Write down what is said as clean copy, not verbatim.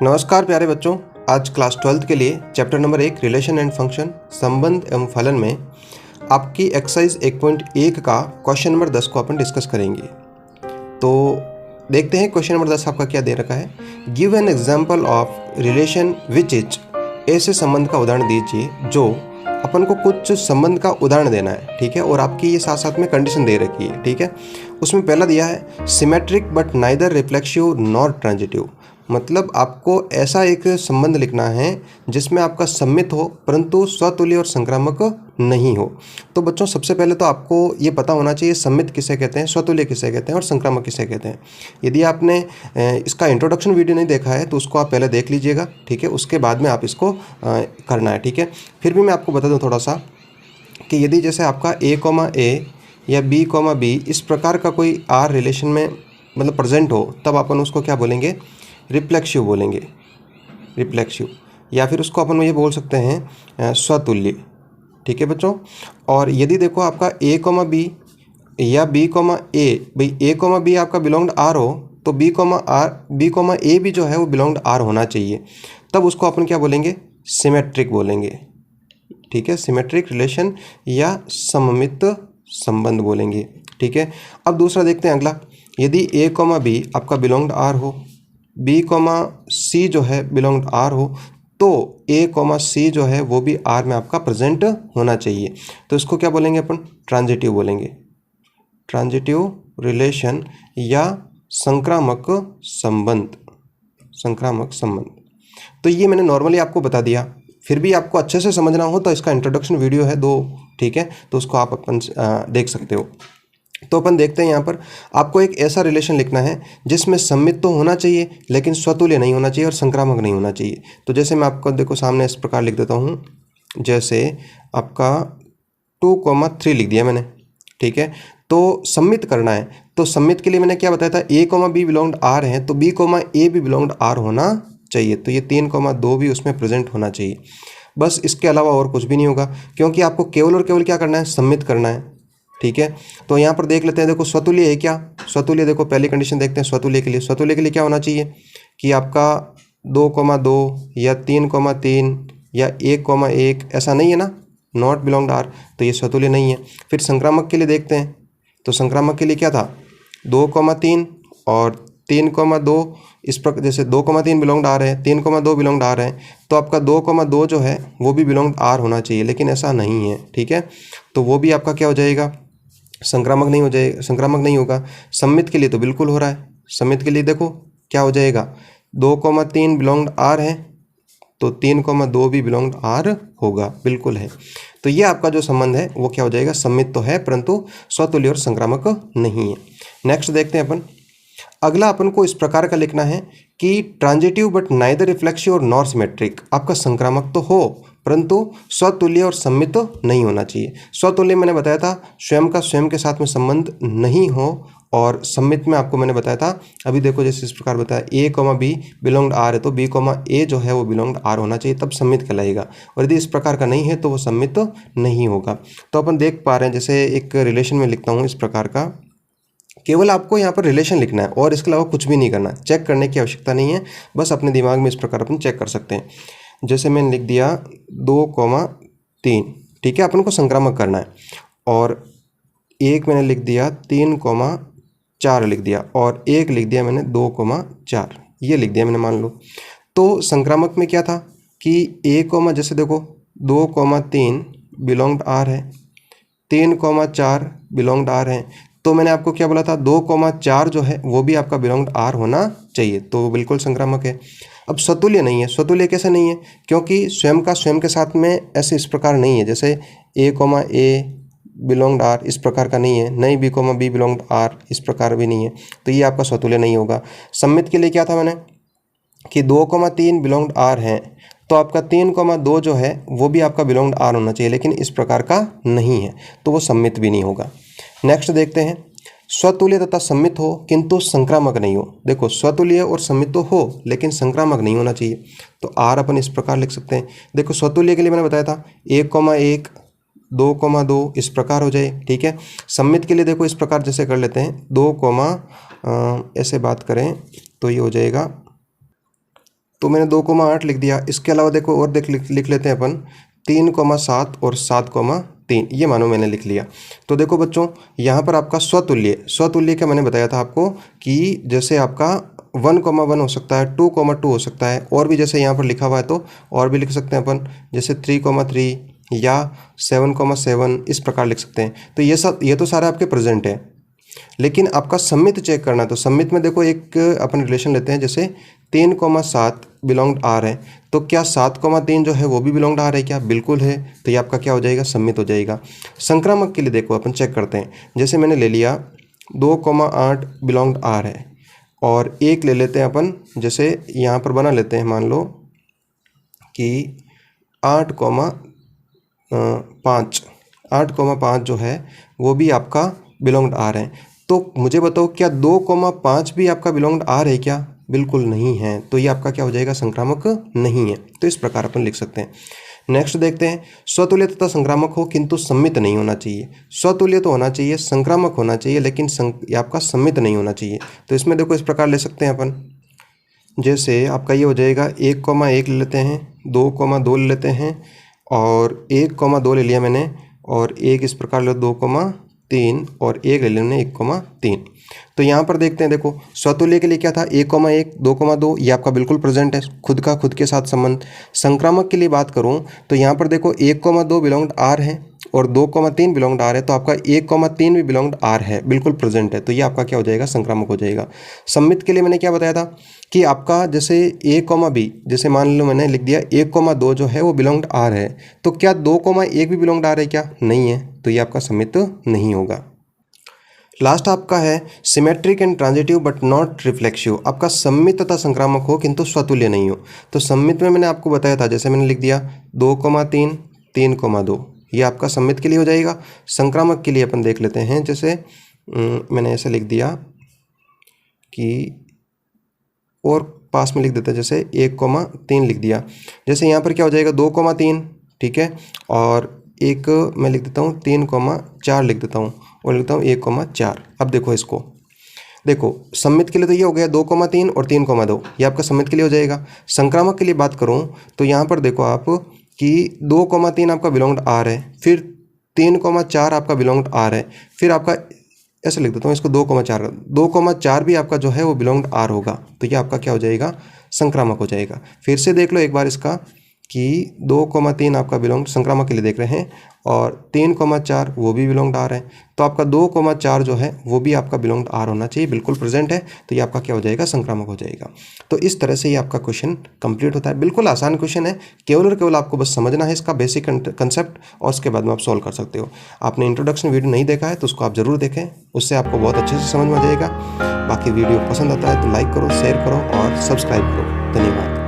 नमस्कार प्यारे बच्चों। आज क्लास 12th के लिए chapter number 1 relation and function संबंध एवं फलन में आपकी एक्सरसाइज 1.1 का क्वेश्चन नंबर 10 को अपन डिस्कस करेंगे। तो देखते हैं क्वेश्चन नंबर 10 आपका क्या दे रखा है। Give an example of relation which is, ऐसे संबंध का उदाहरण दीजिए जो अपन को कुछ संबंध का उदाहरण देना है, ठीक है, और आपकी ये साथ साथ में कंडीशन दे रखी है, ठीक है। उसमें पहला दिया है symmetric but neither reflexive nor transitive, मतलब आपको ऐसा एक संबंध लिखना है जिसमें आपका सम्मित हो परंतु स्वतुल्य और संक्रामक नहीं हो। तो बच्चों सबसे पहले तो आपको ये पता होना चाहिए सम्मित किसे कहते हैं, स्वतुल्य किसे कहते हैं और संक्रामक किसे कहते हैं। यदि आपने इसका इंट्रोडक्शन वीडियो नहीं देखा है तो उसको आप पहले देख लीजिएगा, ठीक है, उसके बाद में आप इसको करना है, ठीक है। फिर भी मैं आपको बता दूँ थोड़ा सा कि यदि जैसे आपका A, या B, इस प्रकार का कोई आर रिलेशन में मतलब प्रेजेंट हो तब अपन उसको क्या बोलेंगे, रिफ्लेक्सिव बोलेंगे, रिफ्लेक्सिव, या फिर उसको अपन ये बोल सकते हैं स्वतुल्य, ठीक है बच्चों। और यदि देखो आपका A, B या B, A, भाई A, B आपका बिलोंग्ड आर हो तो B, A भी जो है वो बिलोंग्ड आर होना चाहिए, तब उसको अपन क्या बोलेंगे, सिमेट्रिक बोलेंगे, ठीक है, सिमेट्रिक रिलेशन या सममित संबंध बोलेंगे, ठीक है। अब दूसरा देखते हैं अगला, यदि A, B आपका बिलोंग्ड आर हो, B, C जो है बिलोंग्ड आर हो, तो A, C जो है वो भी आर में आपका प्रेजेंट होना चाहिए। तो इसको क्या बोलेंगे अपन, ट्रांजिटिव बोलेंगे, ट्रांजिटिव रिलेशन या संक्रामक संबंध, संक्रामक संबंध। तो ये मैंने नॉर्मली आपको बता दिया, फिर भी आपको अच्छे से समझना हो तो इसका इंट्रोडक्शन वीडियो है 2, ठीक है, तो उसको आप अपन देख सकते हो। तो अपन देखते हैं यहाँ पर आपको एक ऐसा रिलेशन लिखना है जिसमें सम्मित तो होना चाहिए लेकिन स्वतुल्य नहीं होना चाहिए और संक्रामक नहीं होना चाहिए। तो जैसे मैं आपको देखो सामने इस प्रकार लिख देता हूँ, जैसे आपका 2, 3 लिख दिया मैंने, ठीक है। तो सम्मित करना है, तो सम्मित के लिए मैंने क्या बताया था, A, B बिलोंग्ड आर है तो B, A भी बिलोंग्ड आर होना चाहिए, तो ये 3, 2 भी उसमें प्रेजेंट होना चाहिए। बस इसके अलावा और कुछ भी नहीं होगा, क्योंकि आपको केवल और केवल क्या करना है, सम्मित करना है, ठीक है। तो यहाँ पर देख लेते हैं, देखो स्वतुल्य है क्या, स्वतुल्य देखो पहली कंडीशन देखते हैं स्वतुल्य के लिए। स्वतुल्य के लिए क्या होना चाहिए कि आपका 2, 2 या 3, 3 या 1, 1 ऐसा नहीं है ना, नॉट बिलोंग्ड आर, तो ये स्वतुल्य नहीं है। फिर संक्रामक के लिए देखते हैं, तो संक्रामक के लिए क्या था, 2, 3 और 3, 2 इस प्रकार, जैसे 2, 3 बिलोंग्ड आर है, 3, 2 बिलोंग्ड आर है, तो आपका 2, 2 जो है वो भी बिलोंग्ड आर होना चाहिए, लेकिन ऐसा नहीं है, ठीक है। तो वो भी आपका क्या हो जाएगा, संक्रामक नहीं हो जाएगा, संक्रामक नहीं होगा। सम्मित के लिए तो बिल्कुल हो रहा है, सम्मित के लिए देखो क्या हो जाएगा, 2, 3 बिलोंग्ड आर है तो 3, 2 भी बिलोंग्ड आर होगा, बिल्कुल है। तो ये आपका जो संबंध है वो क्या हो जाएगा, सम्मित तो है परंतु स्वतुल्य और संक्रामक नहीं है। नेक्स्ट देखते हैं अपन, अगला अपन को इस प्रकार का लिखना है कि ट्रांजिटिव बट नाइदर रिफ्लेक्सिव और नॉर सिमेट्रिक, आपका संक्रामक तो हो परंतु स्वतुल्य और सम्मित नहीं होना चाहिए। स्वतुल्य मैंने बताया था स्वयं का स्वयं के साथ में संबंध नहीं हो, और सम्मित में आपको मैंने बताया था, अभी देखो जैसे इस प्रकार बताया A, B बिलोंग्ड आर है तो B, A जो है वो बिलोंग्ड आर होना चाहिए, तब सम्मित कहलाएगा, और यदि इस प्रकार का नहीं है तो वो सम्मित नहीं होगा। तो अपन देख पा रहे हैं, जैसे एक रिलेशन में लिखता हूँ इस प्रकार का, केवल आपको यहाँ पर रिलेशन लिखना है और इसके अलावा कुछ भी नहीं करना, चेक करने की आवश्यकता नहीं है, बस अपने दिमाग में इस प्रकार अपन चेक कर सकते हैं। जैसे मैंने लिख दिया 2, 3, ठीक है, अपन को संक्रामक करना है, और एक मैंने लिख दिया 3, 4 लिख दिया, और एक लिख दिया मैंने 2, 4, ये लिख दिया मैंने, मान लो। तो संक्रामक में क्या था कि जैसे देखो 2, 3 बिलोंग्ड आर है, 3, 4 बिलोंग्ड आर है, तो मैंने आपको क्या बोला था, 2, 4 जो है वो भी आपका बिलोंग्ड आर होना चाहिए, तो वो बिल्कुल संक्रामक है। अब स्वतुल्य नहीं है, स्वतुल्य कैसे नहीं है, क्योंकि स्वयं का स्वयं के साथ में ऐसे इस प्रकार नहीं है, जैसे A, बिलोंग्ड आर इस प्रकार का नहीं है, नहीं B, B बिलोंग्ड आर इस प्रकार भी नहीं है, तो ये आपका स्वतुल्य नहीं होगा। सम्मित के लिए क्या था मैंने कि 2, 3 बिलोंग्ड आर हैं, तो आपका 3, 2 जो है वो भी आपका बिलोंग्ड आर होना चाहिए, लेकिन इस प्रकार का नहीं है तो वो सम्मित भी नहीं होगा। नेक्स्ट देखते हैं, स्वतुल्य तथा सम्मित हो किंतु संक्रामक नहीं हो। देखो स्वतुल्य और सम्मित तो हो लेकिन संक्रामक नहीं होना चाहिए, तो आर अपन इस प्रकार लिख सकते हैं। देखो स्वतुल्य के लिए मैंने बताया था 1, 2, 2 इस प्रकार हो जाए, ठीक है। सम्मित के लिए देखो इस प्रकार जैसे कर लेते हैं 2, ऐसे बात करें तो ये हो जाएगा, तो मैंने 2,8 लिख दिया। इसके अलावा देखो और लिख लेते हैं अपन 3,7 और 7,3, ये मानो मैंने लिख लिया। तो देखो बच्चों, यहाँ पर आपका स्वतुल्य क्या मैंने बताया था आपको कि जैसे आपका 1,1 हो सकता है, 2,2 हो सकता है, और भी जैसे यहाँ पर लिखा हुआ है तो और भी लिख सकते हैं अपन, जैसे 3,3 या 7,7 इस प्रकार लिख सकते हैं। तो ये तो सारे आपके प्रेजेंट है। लेकिन आपका सम्मित चेक करना है, तो सम्मित में देखो एक अपन रिलेशन लेते हैं, जैसे 3,7 बिलोंग आर है, तो क्या 7,3 जो है वो भी बिलोंग आर है क्या? बिल्कुल है। तो ये आपका क्या हो जाएगा? सम्मित हो जाएगा। संक्रामक के लिए देखो अपन चेक करते हैं, जैसे मैंने ले लिया 2,8 बिलोंग आर है, और एक ले लेते हैं अपन, जैसे यहाँ पर बना लेते हैं, मान लो कि 8,5 जो है वो भी आपका बिलोंग्ड आर है। तो मुझे बताओ क्या 2,5 भी आपका बिलोंग्ड आर है क्या? बिल्कुल नहीं है। तो ये आपका क्या हो जाएगा? संक्रामक नहीं है। तो इस प्रकार अपन लिख सकते हैं। नेक्स्ट देखते हैं, स्वतुल्य तथा संक्रामक हो किंतु सम्मित नहीं होना चाहिए। स्वतुल्य तो होना चाहिए, संक्रामक होना चाहिए, लेकिन ये आपका सम्मित नहीं होना चाहिए। तो इसमें देखो इस प्रकार ले सकते हैं अपन, जैसे आपका ये हो जाएगा 1,1 ले लेते हैं, 2,2 ले लेते हैं, और 1,2 ले लिया मैंने, और एक इस प्रकार लो 2,3, और एक ले लिया मैंने 1,3। तो यहाँ पर देखते हैं, देखो स्वतुल्य के लिए क्या था? 1,1, 2,2, ये आपका बिल्कुल प्रेजेंट है, खुद के साथ संबंध। संक्रामक के लिए बात करूँ तो यहाँ पर देखो 1,2 बिलोंग्ड आर है और 2,3 बिलोंग्ड आर है, तो आपका 1,3 भी बिलोंग्ड आर है, बिल्कुल प्रेजेंट है। तो ये आपका क्या हो जाएगा? संक्रामक हो जाएगा। सम्मित के लिए मैंने क्या बताया था कि आपका जैसे A, जैसे मान लो मैंने लिख दिया 1,2 जो है वो बिलोंग्ड आर है, तो क्या 2,1 भी बिलोंग्ड आर है क्या? नहीं है। तो ये आपका सम्मित नहीं होगा। लास्ट आपका है symmetric and transitive but not reflexive. आपका सम्मित तथा संक्रामक हो किंतु स्वतुल्य नहीं हो। तो सम्मित में मैंने आपको बताया था, जैसे मैंने लिख दिया 2,3, 3,2, ये आपका सम्मित के लिए हो जाएगा। संक्रामक के लिए अपन देख लेते हैं, जैसे मैंने ऐसे लिख दिया कि, और पास में लिख देते हैं, जैसे 1,3 लिख दिया। जैसे यहाँ पर क्या हो जाएगा? 2,3, ठीक है, और एक मैं लिख देता हूँ 3,4 लिख देता हूँ, और लिखता हूँ 1,4। अब देखो इसको, देखो सम्मित के लिए तो ये हो गया 2,3 और 3,2, ये आपका सम्मित के लिए हो जाएगा। संक्रामक के लिए बात करूँ तो यहाँ पर देखो आप कि 2,3 आपका बिलोंग्ड आर है, फिर 3,4 आपका बिलोंग्ड आर है, फिर आपका ऐसे लिख देता हूँ इसको 2,4 भी आपका जो है वो बिलोंग्ड आर होगा। तो ये आपका क्या हो जाएगा? संक्रामक हो जाएगा। फिर से देख लो एक बार इसका कि 2,3 आपका बिलोंग संक्रामक के लिए देख रहे हैं, और 3,4 वो भी बिलोंग्ड आर है। तो आपका 2,4 जो है वो भी आपका बिलोंग्ड आर होना चाहिए, बिल्कुल प्रेजेंट है। तो ये आपका क्या हो जाएगा? संक्रामक हो जाएगा। तो इस तरह से ये आपका क्वेश्चन कंप्लीट होता है। बिल्कुल आसान क्वेश्चन है, केवल और केवल आपको बस समझना है इसका बेसिक कंसेप्ट, और उसके बाद में आप सॉल्व कर सकते हो। आपने इंट्रोडक्शन वीडियो नहीं देखा है तो उसको आप जरूर देखें, उससे आपको बहुत अच्छे से समझ में आ जाएगा। बाकी वीडियो पसंद आता है तो लाइक करो, शेयर करो और सब्सक्राइब करो। धन्यवाद।